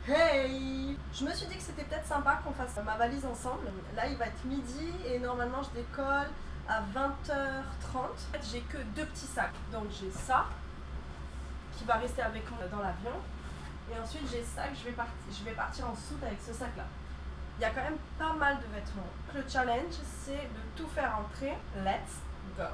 Hey! Je me suis dit que c'était peut-être sympa qu'on fasse ma valise ensemble. Là, il va être midi et normalement, je décolle à 20h30. En fait, j'ai que 2 petits sacs. Donc, j'ai ça qui va rester avec moi dans l'avion. Et ensuite, j'ai ça que je vais partir en soute avec ce sac-là. Il y a quand même pas mal de vêtements. Le challenge, c'est de tout faire entrer. Let's go!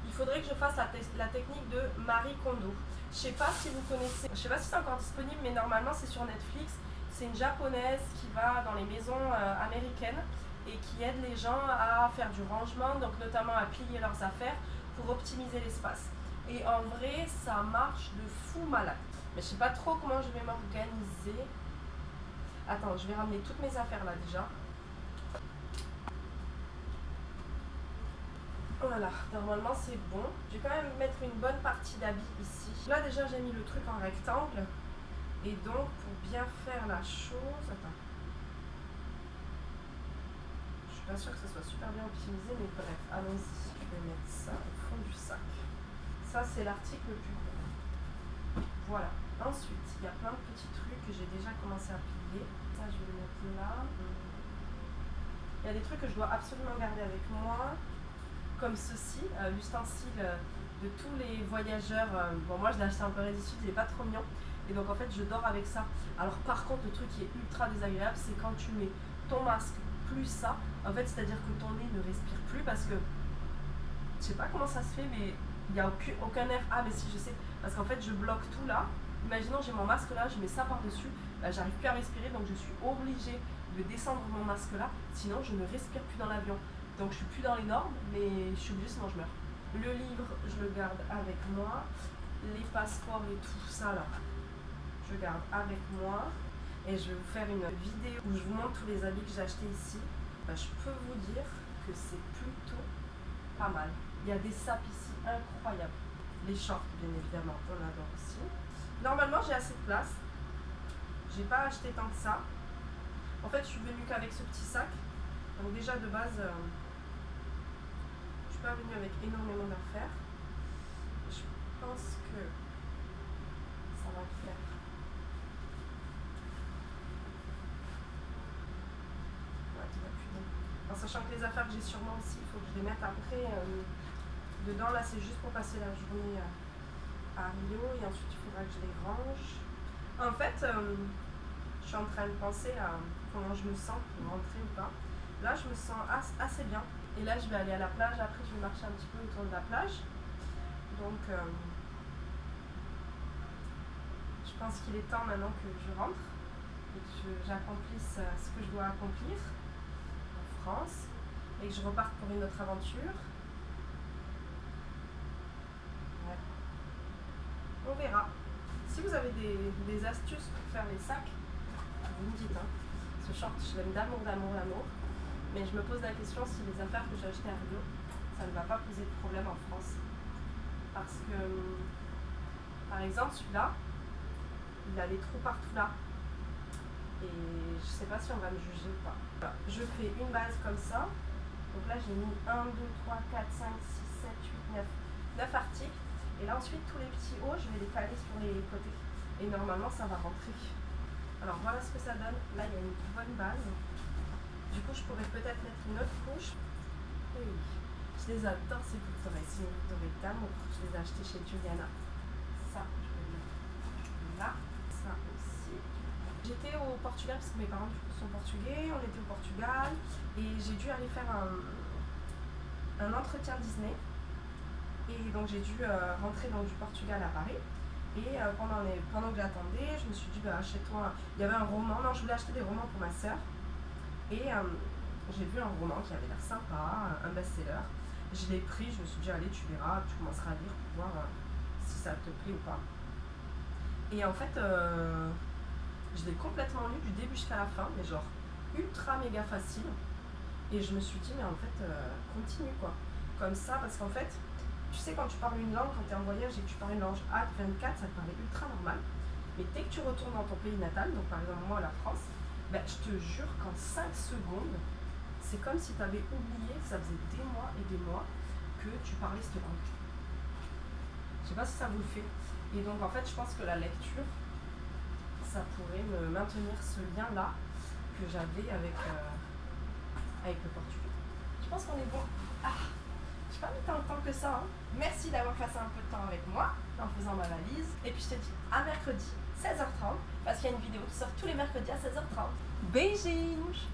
Il faudrait que je fasse la technique de Marie Kondo. Je sais pas si vous connaissez, je sais pas si c'est encore disponible, mais normalement c'est sur Netflix. C'est une japonaise qui va dans les maisons américaines et qui aide les gens à faire du rangement, donc notamment à plier leurs affaires pour optimiser l'espace. Et en vrai, ça marche de fou malade. Mais je sais pas trop comment je vais m'organiser. Attends, je vais ramener toutes mes affaires là déjà. Voilà, normalement c'est bon. Je vais quand même mettre une bonne partie d'habits ici. Là déjà j'ai mis le truc en rectangle. Et donc pour bien faire la chose... Attends. Je suis pas sûre que ça soit super bien optimisé, mais bref, allons-y. Je vais mettre ça au fond du sac. Ça c'est l'article le plus gros. Voilà. Ensuite, il y a plein de petits trucs que j'ai déjà commencé à plier. Ça je vais le mettre là. Il y a des trucs que je dois absolument garder avec moi. Comme ceci, l'ustensile de tous les voyageurs. Bon, moi je l'ai acheté un peu ridicule, il n'est pas trop mignon. Et donc en fait, je dors avec ça. Alors par contre, le truc qui est ultra désagréable, c'est quand tu mets ton masque plus ça. En fait, c'est-à-dire que ton nez ne respire plus parce que je sais pas comment ça se fait, mais il n'y a aucun air. Ah, mais si, je sais. Parce qu'en fait, je bloque tout là. Imaginons, j'ai mon masque là, je mets ça par-dessus. Bah, j'arrive plus à respirer, donc je suis obligée de descendre mon masque là. Sinon, je ne respire plus dans l'avion. Donc je suis plus dans les normes, mais je suis obligée sinon je meurs. Le livre, je le garde avec moi. Les passeports et tout ça là, je garde avec moi. Et je vais vous faire une vidéo où je vous montre tous les habits que j'ai achetés ici. Bah, je peux vous dire que c'est plutôt pas mal. Il y a des sapes ici incroyables. Les shorts, bien évidemment, on adore aussi. Normalement, j'ai assez de place. J'ai pas acheté tant que ça. En fait, je suis venue qu'avec ce petit sac. Donc déjà de base... je suis pas venue avec énormément d'affaires. Je pense que ça va le faire. Ouais, il va plus bien. En sachant que les affaires que j'ai sur moi aussi, il faut que je les mette après dedans. Là, c'est juste pour passer la journée à Rio et ensuite il faudra que je les range. En fait, je suis en train de penser à comment je me sens pour rentrer ou pas. Là, je me sens assez bien. Et là, je vais aller à la plage. Après, je vais marcher un petit peu autour de la plage. Donc, je pense qu'il est temps maintenant que je rentre et que j'accomplisse ce que je dois accomplir en France et que je reparte pour une autre aventure. Ouais. On verra. Si vous avez des astuces pour faire les sacs, vous me dites. Hein. Ce short, je l'aime d'amour, d'amour, d'amour. Mais je me pose la question si les affaires que j'ai achetées à Rio, ça ne va pas poser de problème en France. Parce que, par exemple, celui-là, il a les trous partout là. Et je sais pas si on va me juger ou pas. Voilà. Je fais une base comme ça. Donc là, j'ai mis 1, 2, 3, 4, 5, 6, 7, 8, 9 articles. Et là, ensuite, tous les petits hauts, je vais les caler sur les côtés. Et normalement, ça va rentrer. Alors, voilà ce que ça donne. Là, il y a une bonne base. Du coup, je pourrais peut-être mettre une autre couche. Oui, je les adore ces boucles d'oreilles. C'est une boucle d'oreilles d'amour. Je les ai achetées chez Juliana. Ça, je vais le mettre là. Ça aussi. J'étais au Portugal parce que mes parents du coup sont portugais. On était au Portugal et j'ai dû aller faire un entretien Disney. Et donc j'ai dû rentrer donc, du Portugal à Paris. Et pendant que j'attendais, je me suis dit, bah, achète-toi. Il y avait un roman. Non, je voulais acheter des romans pour ma soeur. Et j'ai vu un roman qui avait l'air sympa, un best-seller. Je l'ai pris, je me suis dit, allez, tu verras, tu commenceras à lire pour voir si ça te plaît ou pas. Et en fait, je l'ai complètement lu du début jusqu'à la fin, mais genre ultra méga facile. Et je me suis dit, mais en fait, continue quoi. Comme ça, parce qu'en fait, tu sais, quand tu parles une langue, quand tu es en voyage et que tu parles une langue A24, ça te paraît ultra normal. Mais dès que tu retournes dans ton pays natal, donc par exemple moi, la France, ben, je te jure qu'en 5 secondes, c'est comme si tu avais oublié, ça faisait des mois et des mois, que tu parlais cette langue. Je sais pas si ça vous le fait. Et donc en fait, je pense que la lecture, ça pourrait me maintenir ce lien-là que j'avais avec le portugais. Je pense qu'on est bon. Je n'ai pas mis tant de temps que ça. Hein. Merci d'avoir passé un peu de temps avec moi en faisant ma valise. Et puis je te dis à mercredi 16h30 parce qu'il y a une vidéo qui sort tous les mercredis à 16h30. Beijinhos!